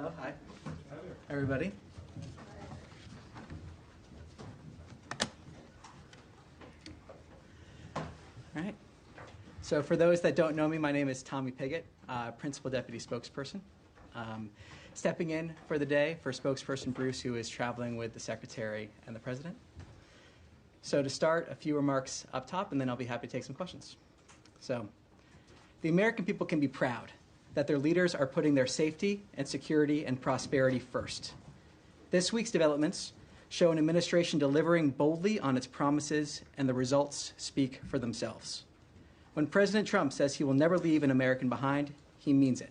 Hello, hi, everybody. All right. So for those that don't know me, my name is Tommy Pigott, Principal Deputy Spokesperson. Stepping in for the day for Spokesperson Bruce, who is traveling with the Secretary and the President. So to start, a few remarks up top, and then I'll be happy to take some questions. So the American people can be proud that their leaders are putting their safety and security and prosperity first. This week's developments show an administration delivering boldly on its promises, and the results speak for themselves. When President Trump says he will never leave an American behind, he means it.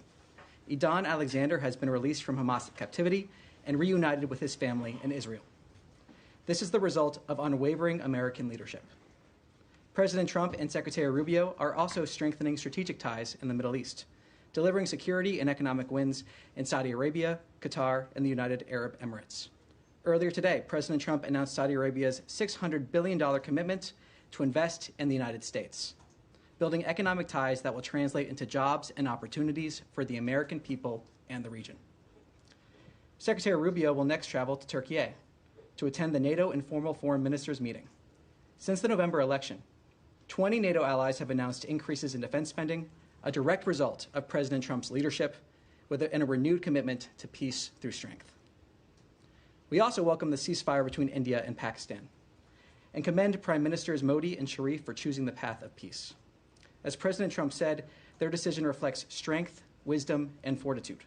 Edan Alexander has been released from Hamas captivity and reunited with his family in Israel. This is the result of unwavering American leadership. President Trump and Secretary Rubio are also strengthening strategic ties in the Middle East, delivering security and economic wins in Saudi Arabia, Qatar, and the United Arab Emirates. Earlier today, President Trump announced Saudi Arabia's $600 billion commitment to invest in the United States, building economic ties that will translate into jobs and opportunities for the American people and the region. Secretary Rubio will next travel to Turkey to attend the NATO informal foreign ministers meeting. Since the November election, 20 NATO allies have announced increases in defense spending, a direct result of President Trump's leadership and a renewed commitment to peace through strength. We also welcome the ceasefire between India and Pakistan and commend Prime Ministers Modi and Sharif for choosing the path of peace. As President Trump said, their decision reflects strength, wisdom, and fortitude.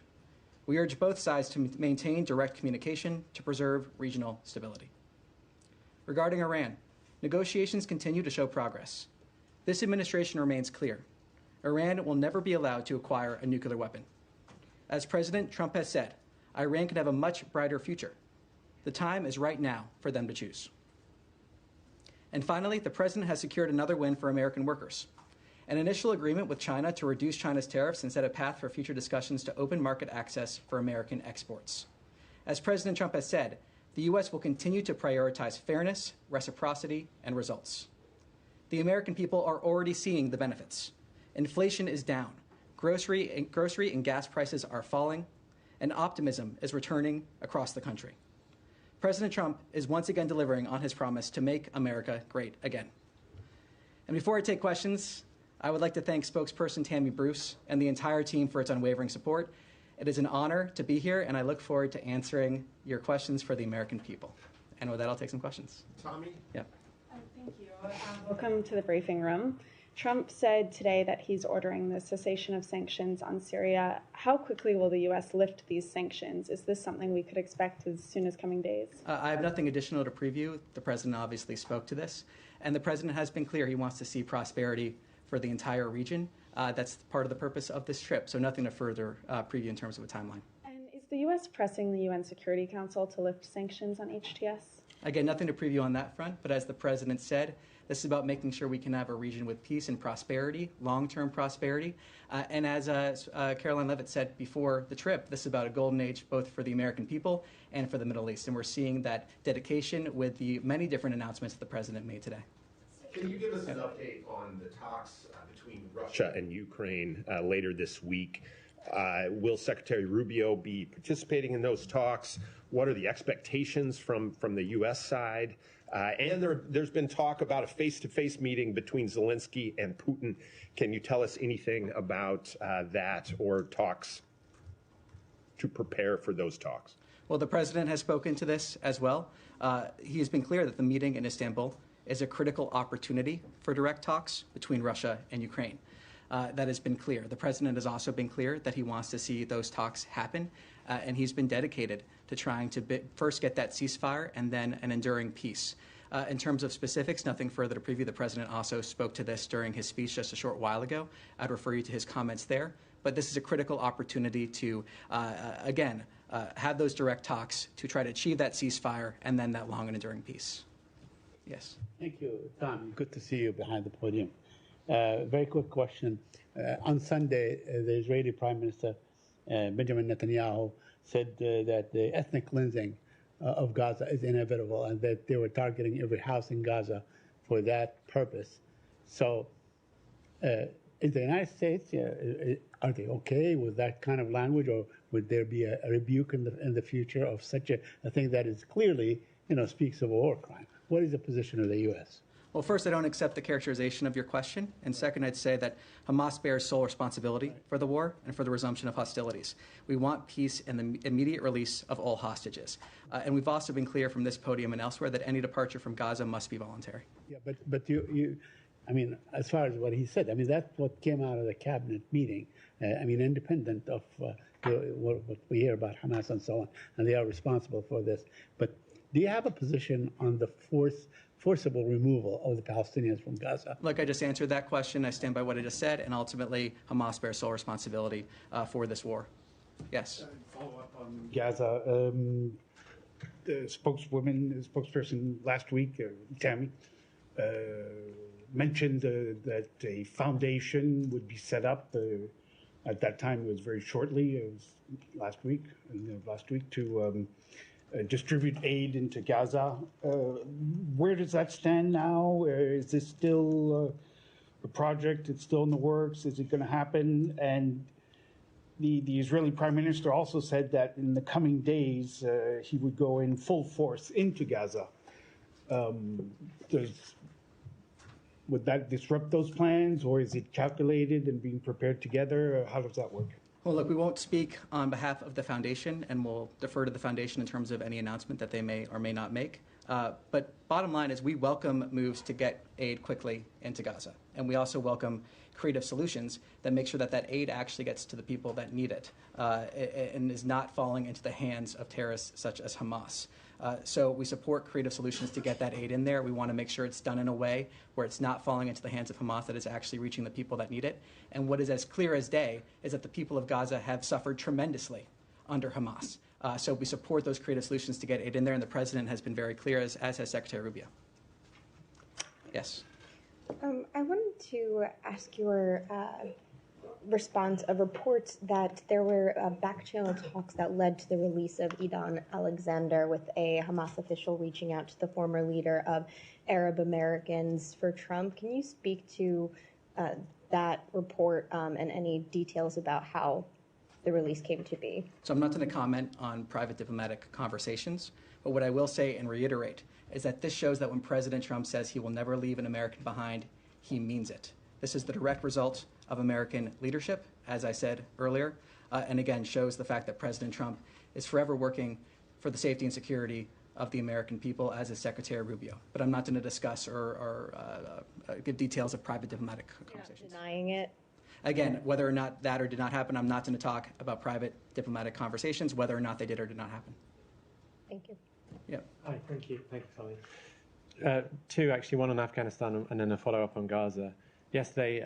We urge both sides to maintain direct communication to preserve regional stability. Regarding Iran, negotiations continue to show progress. This administration remains clear. Iran will never be allowed to acquire a nuclear weapon. As President Trump has said, Iran can have a much brighter future. The time is right now for them to choose. And finally, the President has secured another win for American workers. An initial agreement with China to reduce China's tariffs and set a path for future discussions to open market access for American exports. As President Trump has said, the U.S. will continue to prioritize fairness, reciprocity, and results. The American people are already seeing the benefits. Inflation is down, grocery and gas prices are falling, and optimism is returning across the country. President Trump is once again delivering on his promise to make America great again. And before I take questions, I would like to thank spokesperson Tammy Bruce and the entire team for its unwavering support. It is an honor to be here, and I look forward to answering your questions for the American people. And with that, I'll take some questions. Tommy? Yeah. Thank you. Welcome to the briefing room. Trump said today that he's ordering the cessation of sanctions on Syria. How quickly will the U.S. lift these sanctions? Is this something we could expect as soon as coming days? I have nothing additional to preview. The President obviously spoke to this, and the President has been clear he wants to see prosperity for the entire region. That's part of the purpose of this trip, so nothing to further preview in terms of a timeline. And is the U.S. pressing the UN Security Council to lift sanctions on HTS? Again, nothing to preview on that front, but as the President said, this is about making sure we can have a region with peace and prosperity, long-term prosperity. And as Caroline Leavitt said before the trip, this is about a golden age both for the American people and for the Middle East. And we're seeing that dedication with the many different announcements that the President made today. Can you give us an update on the talks between Russia and Ukraine later this week? Will Secretary Rubio be participating in those talks? What are the expectations from the U.S. side? And there's been talk about a face-to-face meeting between Zelensky and Putin. Can you tell us anything about that or talks to prepare for those talks? Well, the President has spoken to this as well. He has been clear that the meeting in Istanbul is a critical opportunity for direct talks between Russia and Ukraine. That has been clear. The President has also been clear that he wants to see those talks happen, and he's been dedicated to trying to first get that ceasefire and then an enduring peace. In terms of specifics, nothing further to preview. The President also spoke to this during his speech just a short while ago. I'd refer you to his comments there. But this is a critical opportunity to, again, have those direct talks to try to achieve that ceasefire and then that long and enduring peace. Yes. Thank you, Tom. Good to see you behind the podium. Very quick question. On Sunday, the Israeli Prime Minister Benjamin Netanyahu said that the ethnic cleansing of Gaza is inevitable and that they were targeting every house in Gaza for that purpose. So in the United States, are they okay with that kind of language, or would there be a rebuke in the future of such a thing that is clearly, speaks of a war crime? What is the position of the U.S.? Well, first, I don't accept the characterization of your question. And second, I'd say that Hamas bears sole responsibility for the war and for the resumption of hostilities. We want peace and the immediate release of all hostages. And we've also been clear from this podium and elsewhere that any departure from Gaza must be voluntary. Yeah, but you as far as what he said, that's what came out of the cabinet meeting. Independent of what we hear about Hamas and so on, and they are responsible for this. But do you have a position on the forcible removal of the Palestinians from Gaza? Look, I just answered that question. I stand by what I just said, and ultimately, Hamas bears sole responsibility for this war. Yes. Follow up on Gaza. The spokesperson last week, Tammy, mentioned that a foundation would be set up. At that time, it was very shortly. It was last week to distribute aid into Gaza. Where does that stand now? Is this still a project? It's still in the works? Is it going to happen? And the Israeli Prime Minister also said that in the coming days he would go in full force into Gaza. Would that disrupt those plans, or is it calculated and being prepared together? How does that work? Well, look, we won't speak on behalf of the foundation, and we'll defer to the foundation in terms of any announcement that they may or may not make. But bottom line is we welcome moves to get aid quickly into Gaza. And we also welcome creative solutions that make sure that that aid actually gets to the people that need it and is not falling into the hands of terrorists such as Hamas. So we support creative solutions to get that aid in there. We want to make sure it's done in a way where it's not falling into the hands of Hamas, that it's actually reaching the people that need it. And what is as clear as day is that the people of Gaza have suffered tremendously under Hamas. So we support those creative solutions to get aid in there, and the president has been very clear, as has Secretary Rubio. Yes. I wanted to ask your response of reports that there were back-channel talks that led to the release of Idan Alexander, with a Hamas official reaching out to the former leader of Arab Americans for Trump. Can you speak to that report and any details about how the release came to be? So I'm not going to comment on private diplomatic conversations, but what I will say and reiterate is that this shows that when President Trump says he will never leave an American behind, he means it. This is the direct result of American leadership, as I said earlier, and again shows the fact that President Trump is forever working for the safety and security of the American people, as is Secretary Rubio. But I'm not going to discuss or give details of private diplomatic conversations. You're not denying it? Again, whether or not that or did not happen, I'm not going to talk about private diplomatic conversations, whether or not they did or did not happen. Thank you. Yep. Hi, thank you, Tommy. Two, actually, one on Afghanistan and then a follow-up on Gaza. Yesterday,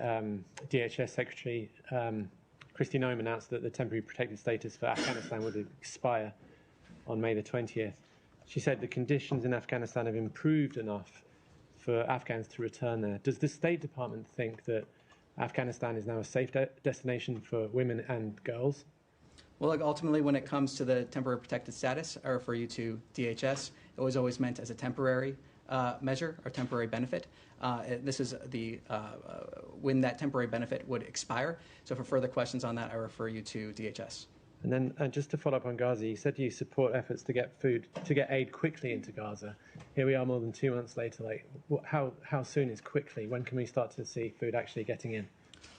DHS Secretary Kristi Noem announced that the temporary protected status for Afghanistan would expire on May the 20th. She said the conditions in Afghanistan have improved enough for Afghans to return there. Does the State Department think that Afghanistan is now a safe destination for women and girls? Well, look, ultimately, when it comes to the temporary protected status, I refer you to DHS. It was always meant as a temporary measure or temporary benefit. This is when that temporary benefit would expire. So for further questions on that, I refer you to DHS. And then just to follow up on Gaza, you said you support efforts to get aid quickly into Gaza. Here we are more than 2 months later. How soon is quickly? When can we start to see food actually getting in?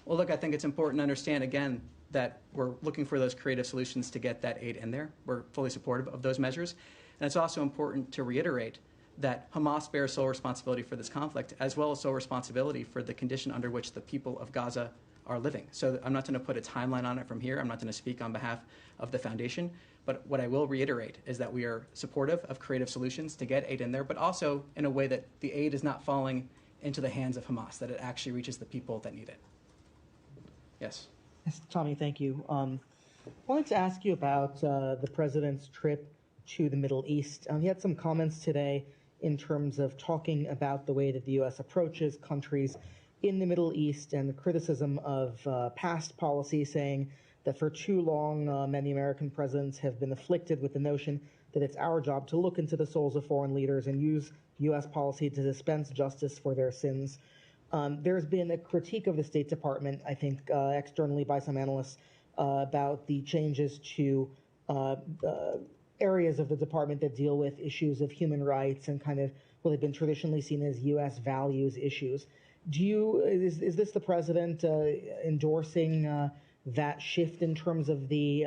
Well, look, I think it's important to understand, again, that we're looking for those creative solutions to get that aid in there. We're fully supportive of those measures. And it's also important to reiterate that Hamas bears sole responsibility for this conflict, as well as sole responsibility for the condition under which the people of Gaza are living. So I'm not going to put a timeline on it from here. I'm not going to speak on behalf of the foundation. But what I will reiterate is that we are supportive of creative solutions to get aid in there, but also in a way that the aid is not falling into the hands of Hamas, that it actually reaches the people that need it. Yes. Yes, Tommy, thank you. I wanted to ask you about the president's trip to the Middle East. He had some comments today in terms of talking about the way that the U.S. approaches countries in the Middle East and the criticism of past policy, saying that for too long many American presidents have been afflicted with the notion that it's our job to look into the souls of foreign leaders and use U.S. policy to dispense justice for their sins. There's been a critique of the State Department, I think, externally by some analysts, about the changes to areas of the department that deal with issues of human rights and kind of what have been traditionally seen as U.S. values issues. Is this the president endorsing that shift in terms of the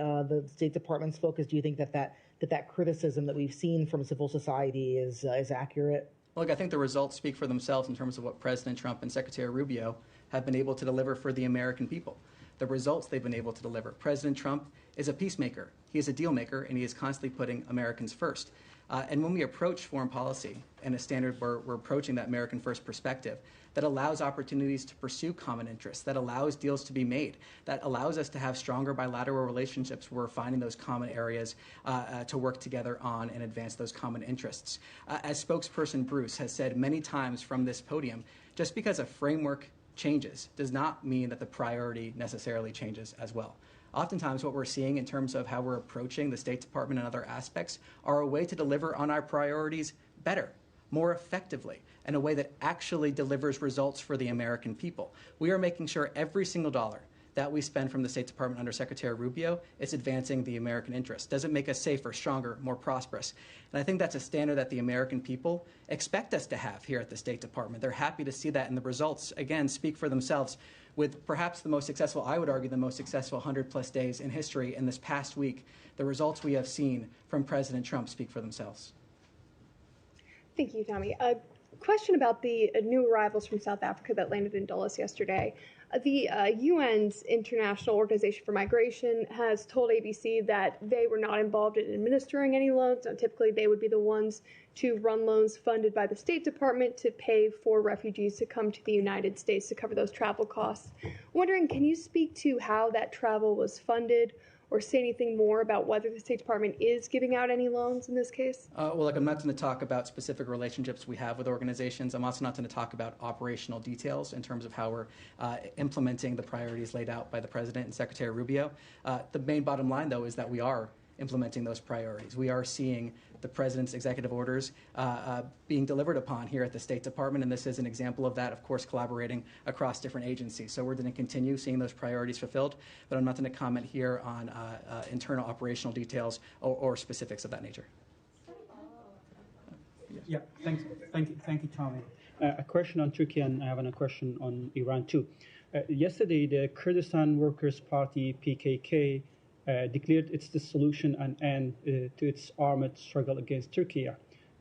State Department's focus? Do you think that criticism that we've seen from civil society is accurate? Look, I think the results speak for themselves in terms of what President Trump and Secretary Rubio have been able to deliver for the American people. The results they've been able to deliver. President Trump is a peacemaker. He is a deal maker, and he is constantly putting Americans first. And when we approach foreign policy in a standard where we're approaching that American first perspective, that allows opportunities to pursue common interests, that allows deals to be made, that allows us to have stronger bilateral relationships where we're finding those common areas to work together on and advance those common interests. As spokesperson Bruce has said many times from this podium, just because a framework changes does not mean that the priority necessarily changes as well. Oftentimes what we're seeing in terms of how we're approaching the State Department and other aspects are a way to deliver on our priorities better, more effectively, in a way that actually delivers results for the American people. We are making sure every single dollar that we spend from the State Department under Secretary Rubio is advancing the American interest. Does it make us safer, stronger, more prosperous? And I think that's a standard that the American people expect us to have here at the State Department. They're happy to see that, and the results, again, speak for themselves. With perhaps the most successful, I would argue, the most successful 100-plus days in history in this past week, the results we have seen from President Trump speak for themselves. Thank you, Tommy. A question about the new arrivals from South Africa that landed in Dulles yesterday. The UN's International Organization for Migration has told ABC that they were not involved in administering any loans. Typically, they would be the ones to run loans funded by the State Department to pay for refugees to come to the United States to cover those travel costs. Wondering, can you speak to how that travel was funded, or say anything more about whether the State Department is giving out any loans in this case? Well, look, I'm not going to talk about specific relationships we have with organizations. I'm also not going to talk about operational details in terms of how we're implementing the priorities laid out by the President and Secretary Rubio. The main bottom line, though, is that we are implementing those priorities. We are seeing the President's executive orders being delivered upon here at the State Department, and this is an example of that, of course, collaborating across different agencies. So we're going to continue seeing those priorities fulfilled, but I'm not going to comment here on internal operational details or specifics of that nature. Yeah, thank you, Tommy. A question on Turkey, and I have a question on Iran too. Yesterday, the Kurdistan Workers' Party (PKK) declared its dissolution and end to its armed struggle against Turkey.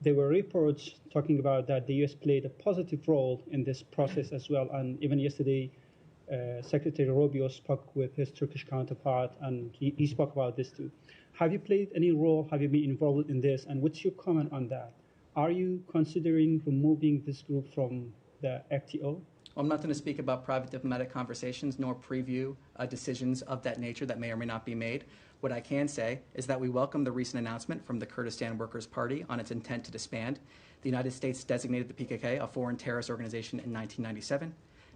There were reports talking about that the U.S. played a positive role in this process as well, and even yesterday, Secretary Rubio spoke with his Turkish counterpart, and he spoke about this too. Have you played any role? Have you been involved in this? And what's your comment on that? Are you considering removing this group from the FTO? I'm not going to speak about private diplomatic conversations nor preview decisions of that nature that may or may not be made. What I can say is that we welcome the recent announcement from the Kurdistan Workers' Party on its intent to disband. The United States designated the PKK a foreign terrorist organization in 1997.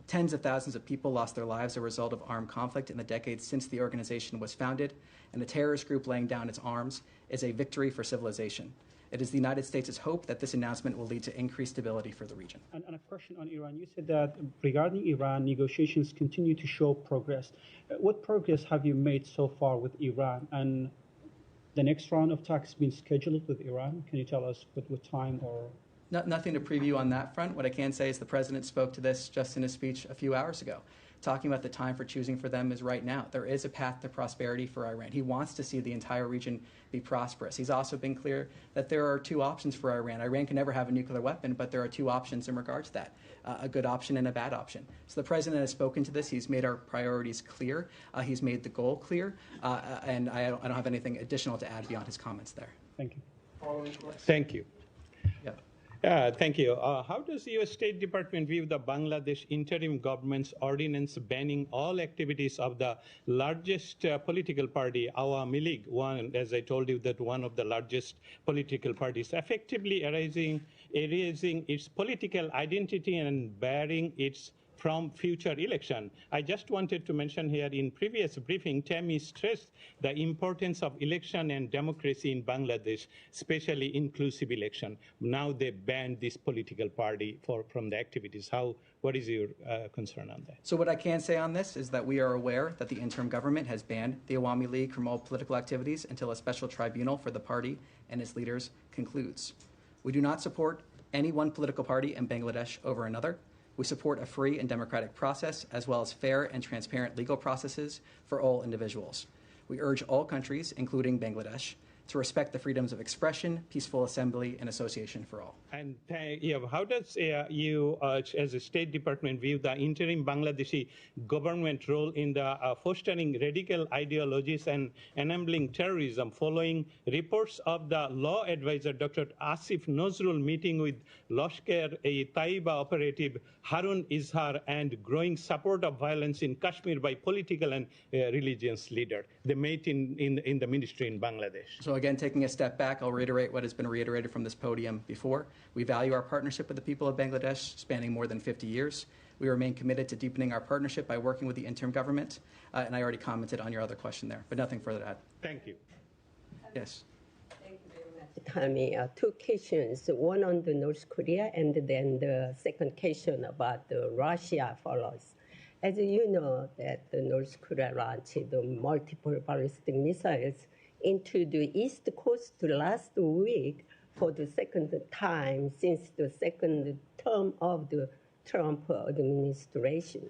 Tens of thousands of people lost their lives as a result of armed conflict in the decades since the organization was founded, and the terrorist group laying down its arms is a victory for civilization. It is the United States' hope that this announcement will lead to increased stability for the region. And a question on Iran. You said that regarding Iran, negotiations continue to show progress. What progress have you made so far with Iran? And the next round of talks has been scheduled with Iran. Can you tell us what time or? Nothing to preview on that front. What I can say is the President spoke to this just in his speech a few hours ago, talking about the time for choosing for them is right now. There is a path to prosperity for Iran. He wants to see the entire region be prosperous. He's also been clear that there are two options for Iran. Iran can never have a nuclear weapon, but there are two options in regards to that, a good option and a bad option. So the President has spoken to this. He's made our priorities clear. He's made the goal clear, and I don't have anything additional to add beyond his comments there. Thank you. Thank you. Thank you. How does the U.S. State Department view the Bangladesh interim government's ordinance banning all activities of the largest political party, Awami League, one, as I told you, that one of the largest political parties, effectively erasing its political identity and barring its from future election. I just wanted to mention here in previous briefing, Tommy stressed the importance of election and democracy in Bangladesh, especially inclusive election. Now they banned this political party from the activities. What is your concern on that? So what I can say on this is that we are aware that the interim government has banned the Awami League from all political activities until a special tribunal for the party and its leaders concludes. We do not support any one political party in Bangladesh over another. We support a free and democratic process, as well as fair and transparent legal processes for all individuals. We urge all countries, including Bangladesh, to respect the freedoms of expression, peaceful assembly, and association for all. And how does you, as a State Department, view the interim Bangladeshi government role in the fostering radical ideologies and enabling terrorism, following reports of the law advisor Dr. Asif Nazrul meeting with Lashkar-e-Taiba operative Harun Izhar and growing support of violence in Kashmir by political and religious leaders? They met in the ministry in Bangladesh. So again, taking a step back, I'll reiterate what has been reiterated from this podium before. We value our partnership with the people of Bangladesh, spanning more than 50 years. We remain committed to deepening our partnership by working with the interim government. And I already commented on your other question there, but nothing further to add. Thank you. Yes. Thank you very much, Tommy. Two questions, one on the North Korea, and then the second question about the Russia follows. As you know, that the North Korea launched the multiple ballistic missiles into the East Coast last week for the second time since the second term of the Trump administration.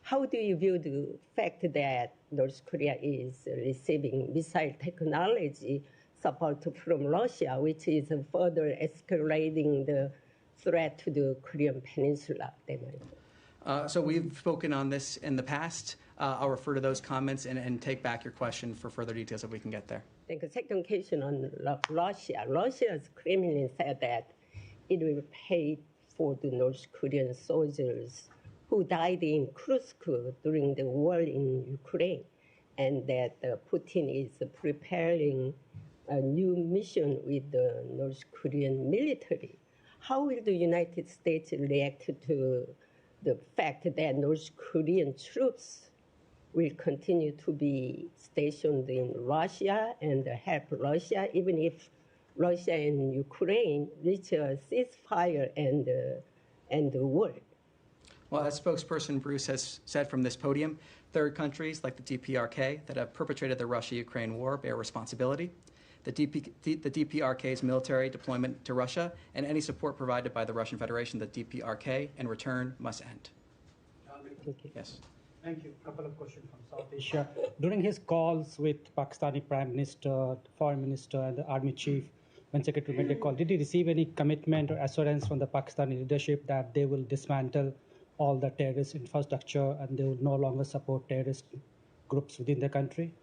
How do you view the fact that North Korea is receiving missile technology support from Russia, which is further escalating the threat to the Korean Peninsula? So we've spoken on this in the past. I'll refer to those comments and take back your question for further details if we can get there. I think the second question on Russia. Russia's Kremlin said that it will pay for the North Korean soldiers who died in Kursk during the war in Ukraine, and that Putin is preparing a new mission with the North Korean military. How will the United States react to the fact that North Korean troops will continue to be stationed in Russia and help Russia, even if Russia and Ukraine reach a ceasefire and the war? Well, as spokesperson Bruce has said from this podium, third countries like the DPRK that have perpetrated the Russia-Ukraine war bear responsibility. The DPRK's military deployment to Russia and any support provided by the Russian Federation, the DPRK, in return must end. Yes. Thank you. A couple of questions from South Asia. During his calls with Pakistani Prime Minister, Foreign Minister, and the Army Chief, when Secretary made a call, did he receive any commitment or assurance from the Pakistani leadership that they will dismantle all the terrorist infrastructure and they will no longer support terrorist groups within the country?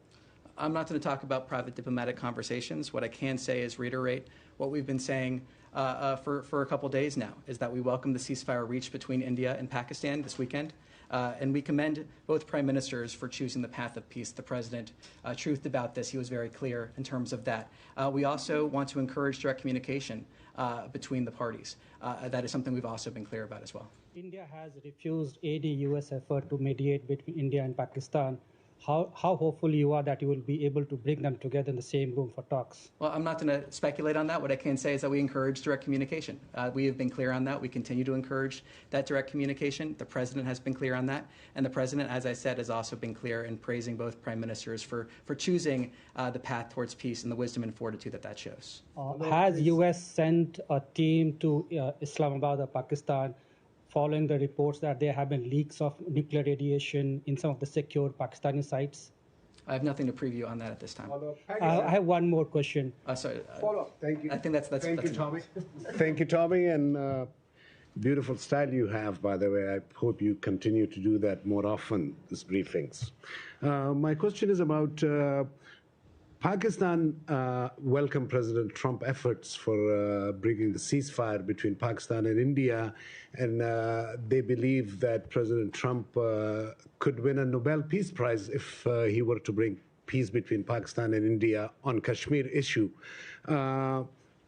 I'm not going to talk about private diplomatic conversations. What I can say is reiterate what we've been saying for a couple days now, is that we welcome the ceasefire reached between India and Pakistan this weekend. And we commend both prime ministers for choosing the path of peace. The president truthed about this. He was very clear in terms of that. We also want to encourage direct communication between the parties. That is something we've also been clear about as well. India has refused any U.S. effort to mediate between India and Pakistan. How hopeful you are that you will be able to bring them together in the same room for talks? Well, I'm not going to speculate on that. What I can say is that we encourage direct communication. We have been clear on that. We continue to encourage that direct communication. The president has been clear on that. And the president, as I said, has also been clear in praising both prime ministers for choosing the path towards peace and the wisdom and fortitude that shows. Has U.S. sent a team to Islamabad or Pakistan following the reports that there have been leaks of nuclear radiation in some of the secured Pakistani sites? I have nothing to preview on that at this time. I have one more question. Sorry. Follow-up. Thank you. I think that's Thank you, Tommy. Thank you, Tommy, and beautiful style you have, by the way. I hope you continue to do that more often, these briefings. My question is about Pakistan welcomed President Trump's efforts for bringing the ceasefire between Pakistan and India, and they believe that President Trump could win a Nobel Peace Prize if he were to bring peace between Pakistan and India on Kashmir issue.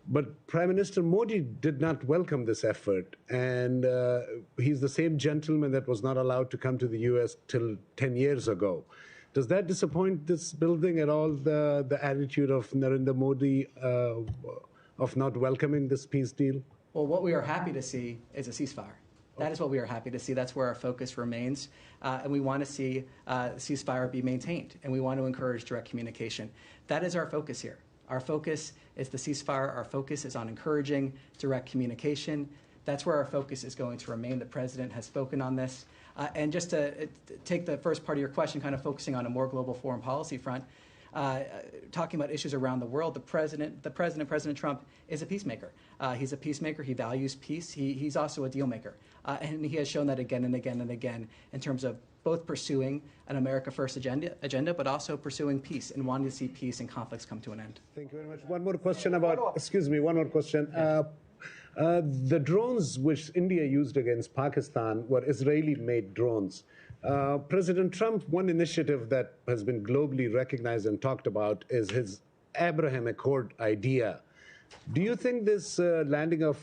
But Prime Minister Modi did not welcome this effort, and he's the same gentleman that was not allowed to come to the U.S. till 10 years ago. Does that disappoint this building at all, the attitude of Narendra Modi of not welcoming this peace deal? Well, what we are happy to see is a ceasefire. That is what we are happy to see. That's where our focus remains. And we want to see ceasefire be maintained, and we want to encourage direct communication. That is our focus here. Our focus is the ceasefire. Our focus is on encouraging direct communication. That's where our focus is going to remain. The president has spoken on this. And just to take the first part of your question, kind of focusing on a more global foreign policy front, talking about issues around the world, President Trump, is a peacemaker. He's a peacemaker. He values peace. He's also a deal maker. And he has shown that again and again and again in terms of both pursuing an America First agenda, but also pursuing peace and wanting to see peace and conflicts come to an end. Thank you very much. One more question about, excuse me, one more question. The drones which India used against Pakistan were Israeli-made drones. President Trump, one initiative that has been globally recognized and talked about is his Abraham Accord idea. Do you think this landing of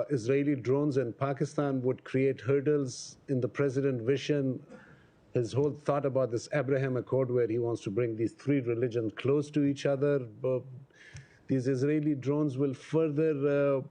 Israeli drones in Pakistan would create hurdles in the president's vision, his whole thought about this Abraham Accord where he wants to bring these three religions close to each other? These Israeli drones will further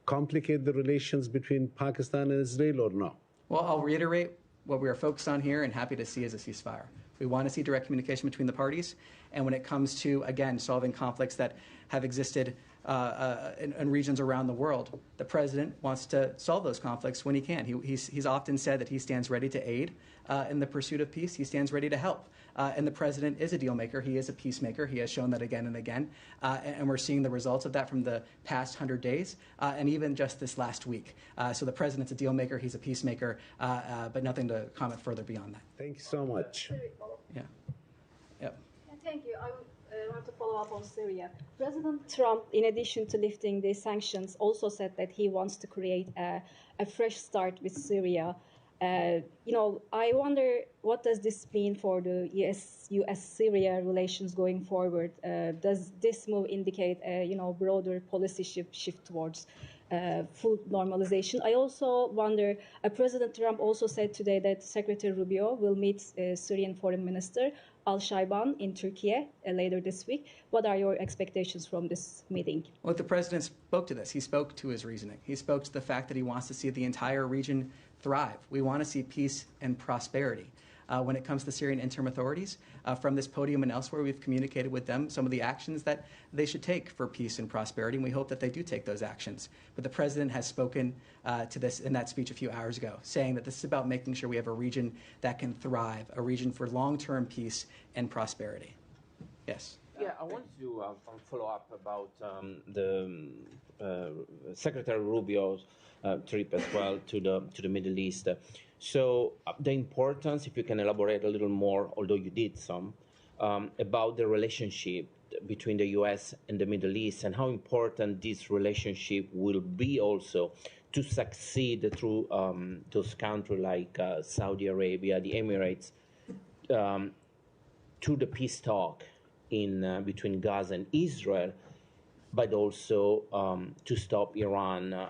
complicate the relations between Pakistan and Israel or no? Well, I'll reiterate what we are focused on here and happy to see as a ceasefire. We want to see direct communication between the parties. And when it comes to, again, solving conflicts that have existed in regions around the world, the president wants to solve those conflicts when he can. He's often said that he stands ready to aid in the pursuit of peace. He stands ready to help. And the president is a deal maker. He is a peacemaker. He has shown that again and again. And we're seeing the results of that from the past 100 days and even just this last week. So the president's a deal maker. He's a peacemaker, but nothing to comment further beyond that. Thank you so much. Yeah. Yep. Thank you. I want to follow up on Syria. President Trump, in addition to lifting the sanctions, also said that he wants to create a fresh start with Syria. I wonder, what does this mean for the U.S.-Syria relations going forward? Does this move indicate a broader policy shift towards full normalization? I also wonder, President Trump also said today that Secretary Rubio will meet Syrian Foreign Minister Al-Shaiban in Turkey later this week. What are your expectations from this meeting? Well, the president spoke to this. He spoke to his reasoning. He spoke to the fact that he wants to see the entire region thrive. We want to see peace and prosperity. When it comes to Syrian interim authorities, from this podium and elsewhere, we've communicated with them some of the actions that they should take for peace and prosperity, and we hope that they do take those actions. But the president has spoken to this in that speech a few hours ago, saying that this is about making sure we have a region that can thrive, a region for long-term peace and prosperity. Yes? Yeah, I wanted to follow up about the Secretary Rubio's trip as well to the Middle East. So the importance, if you can elaborate a little more, although you did some, about the relationship between the U.S. and the Middle East and how important this relationship will be also to succeed through those countries like Saudi Arabia, the Emirates, to the peace talk in between Gaza and Israel, but also to stop Iran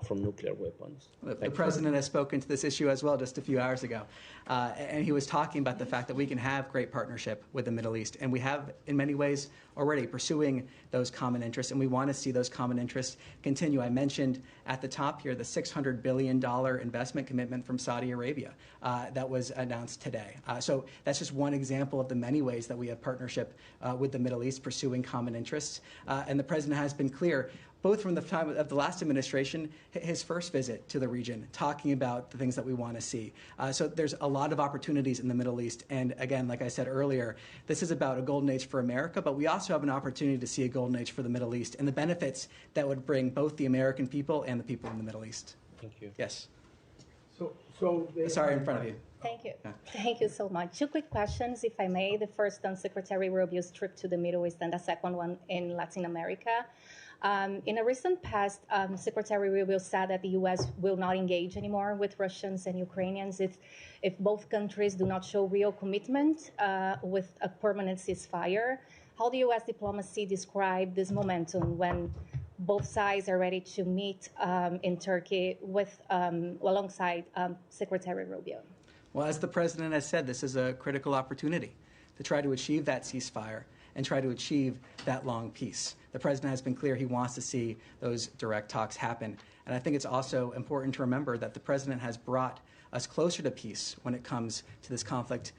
from nuclear weapons. The president has spoken to this issue as well just a few hours ago. And he was talking about the fact that we can have great partnership with the Middle East. And we have, in many ways, already pursuing those common interests. And we want to see those common interests continue. I mentioned at the top here the $600 billion investment commitment from Saudi Arabia that was announced today. So that's just one example of the many ways that we have partnership with the Middle East pursuing common interests. And the president has been clear, both from the time of the last administration, his first visit to the region, talking about the things that we want to see. So there's a lot of opportunities in the Middle East. And again, like I said earlier, this is about a golden age for America, but we also have an opportunity to see a golden age for the Middle East and the benefits that would bring both the American people and the people in the Middle East. Thank you. Yes. Sorry, in front of you. Thank you. Yeah. Thank you so much. Two quick questions, if I may. The first on Secretary Rubio's trip to the Middle East and the second one in Latin America. In a recent past, Secretary Rubio said that the U.S. will not engage anymore with Russians and Ukrainians if both countries do not show real commitment with a permanent ceasefire. how the U.S. diplomacy describe this momentum when both sides are ready to meet in Turkey with alongside Secretary Rubio? Well, as the president has said, this is a critical opportunity to try to achieve that ceasefire and try to achieve that long peace. The president has been clear he wants to see those direct talks happen. And I think it's also important to remember that the president has brought us closer to peace when it comes to this conflict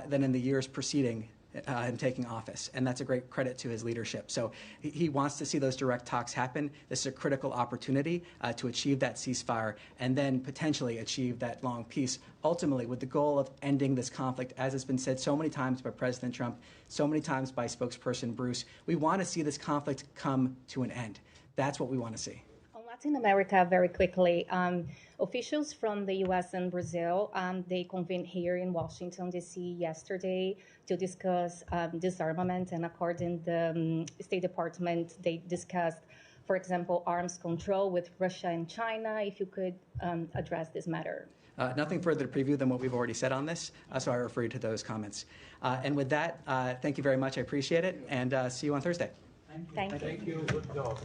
than in the years preceding him taking office. And that's a great credit to his leadership. So he wants to see those direct talks happen. This is a critical opportunity to achieve that ceasefire and then potentially achieve that long peace, ultimately with the goal of ending this conflict, as has been said so many times by President Trump, so many times by spokesperson Bruce. We want to see this conflict come to an end. That's what we want to see. Latin America, very quickly, officials from the U.S. and Brazil, they convened here in Washington, D.C. yesterday to discuss disarmament, and according to the State Department, they discussed, for example, arms control with Russia and China. If you could address this matter. Nothing further to preview than what we've already said on this, so I refer you to those comments. And with that, thank you very much. I appreciate it, and see you on Thursday. Thank you. Thank you. Good job.